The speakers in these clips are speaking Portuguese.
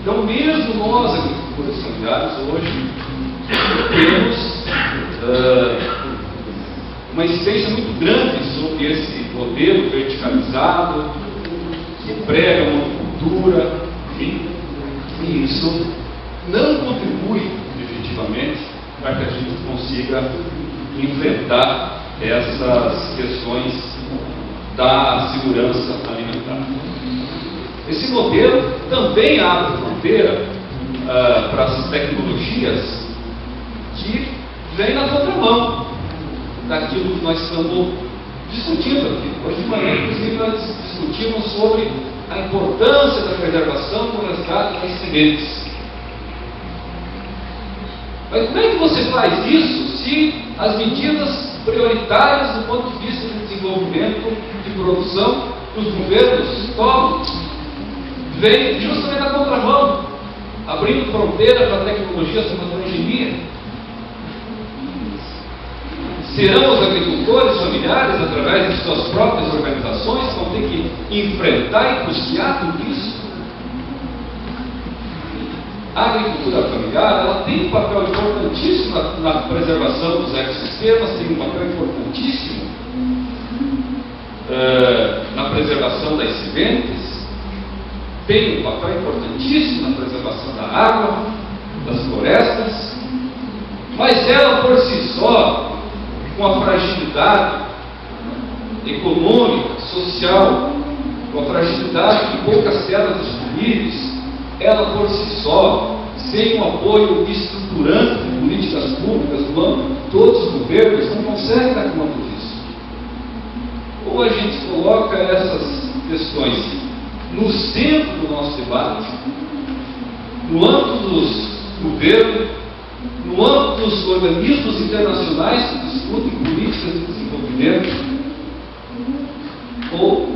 Então, mesmo nós, agricultores familiares, hoje temos uma insistência muito grande sobre esse modelo verticalizado, que prega uma monocultura, enfim, e isso não contribui efetivamente para que a gente consiga enfrentar essas questões da segurança alimentar. Esse modelo também abre fronteira para as tecnologias que vêm na contramão daquilo que nós estamos discutindo aqui. Hoje de manhã, inclusive, nós discutimos sobre a importância da preservação do resgate das sementes. Mas como é que você faz isso se as medidas prioritárias do ponto de vista de desenvolvimento de produção que os governos tomam vêm justamente na contramão, abrindo fronteira para tecnologias como a transgenia? Serão os agricultores familiares, através de suas próprias organizações, que vão ter que enfrentar e custear tudo isso? A agricultura familiar, ela tem um papel importantíssimo na preservação dos ecossistemas, tem um papel importantíssimo na preservação das sementes, tem um papel importantíssimo na preservação da água, das florestas, mas ela por si só, com a fragilidade econômica, social, com a fragilidade de poucas terras disponíveis, ela por si só, sem um apoio estruturante de políticas públicas do âmbito de todos os governos, não consegue dar conta disso. Ou a gente coloca essas questões no centro do nosso debate, no âmbito dos governos, no âmbito dos organismos internacionais que discutem políticas de desenvolvimento, ou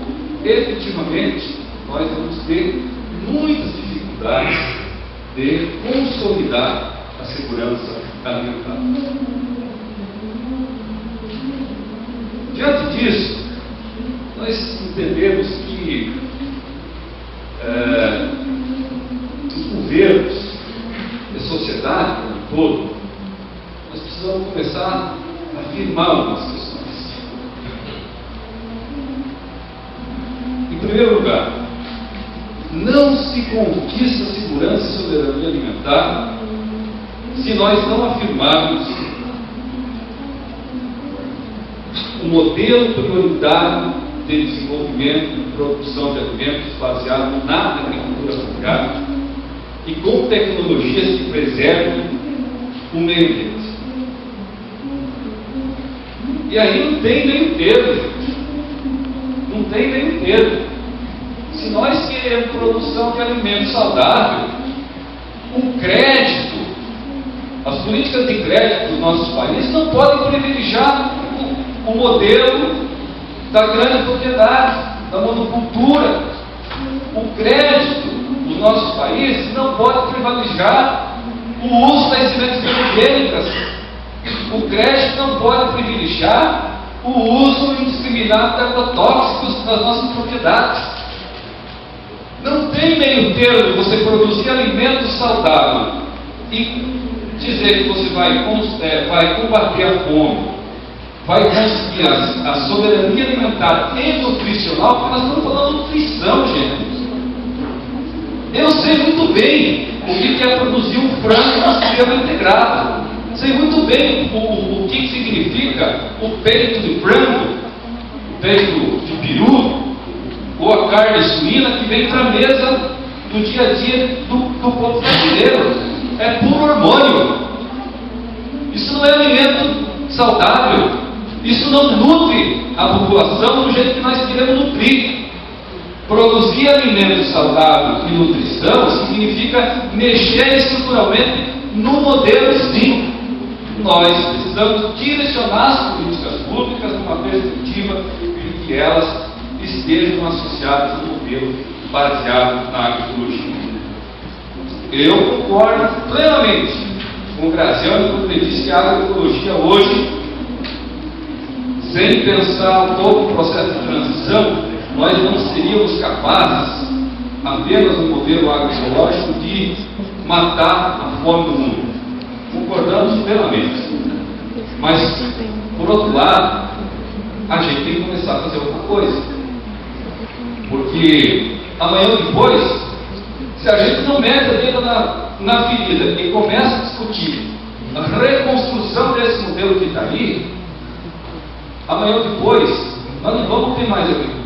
efetivamente nós vamos ter muitas dificuldades de consolidar a segurança alimentar. Diante disso, nós entendemos que os governos, a sociedade como um todo, nós precisamos começar a afirmar algumas questões. Em primeiro lugar, não se conquista segurança e soberania alimentar se nós não afirmarmos um modelo prioritário de desenvolvimento e produção de alimentos baseado na agricultura familiar e com tecnologias que preservem o meio ambiente. E aí não tem meio termo, gente. Não tem meio termo. Se nós queremos produção de alimentos saudáveis, o crédito, as políticas de crédito dos nossos países não podem privilegiar o modelo da grande propriedade, da monocultura. O crédito dos nossos países não pode privilegiar o uso das sementes transgênicas. O crédito não pode privilegiar o uso indiscriminado de agrotóxicos nas nossas propriedades. Não tem meio termo você produzir alimentos saudáveis e dizer que você vai combater a fome, vai conseguir a soberania alimentar e nutricional, porque nós estamos falando de nutrição, gente. Eu sei muito bem o que é produzir um frango no sistema integrado. Sei muito bem o que significa o peito de frango, o peito de peru, ou a carne suína que vem para a mesa do dia a dia do povo brasileiro. É puro hormônio. Isso não é alimento saudável. Isso não nutre a população do jeito que nós queremos nutrir. Produzir alimentos saudáveis e nutrição significa mexer estruturalmente no modelo sim. Nós precisamos direcionar as políticas públicas numa perspectiva de que elas estejam associadas ao modelo baseado na agroecologia. Eu concordo plenamente com o Graziano quando ele disse que a agroecologia hoje, sem pensar todo o processo de transição, nós não seríamos capazes apenas um modelo agroecológico de matar a fome do mundo. Concordamos plenamente. Mas, por outro lado, a gente tem que começar a fazer outra coisa. Porque amanhã ou depois, se a gente não mete a dedo na ferida e começa a discutir a reconstrução desse modelo que está aí, amanhã ou depois, nós não vamos ter mais agricultura.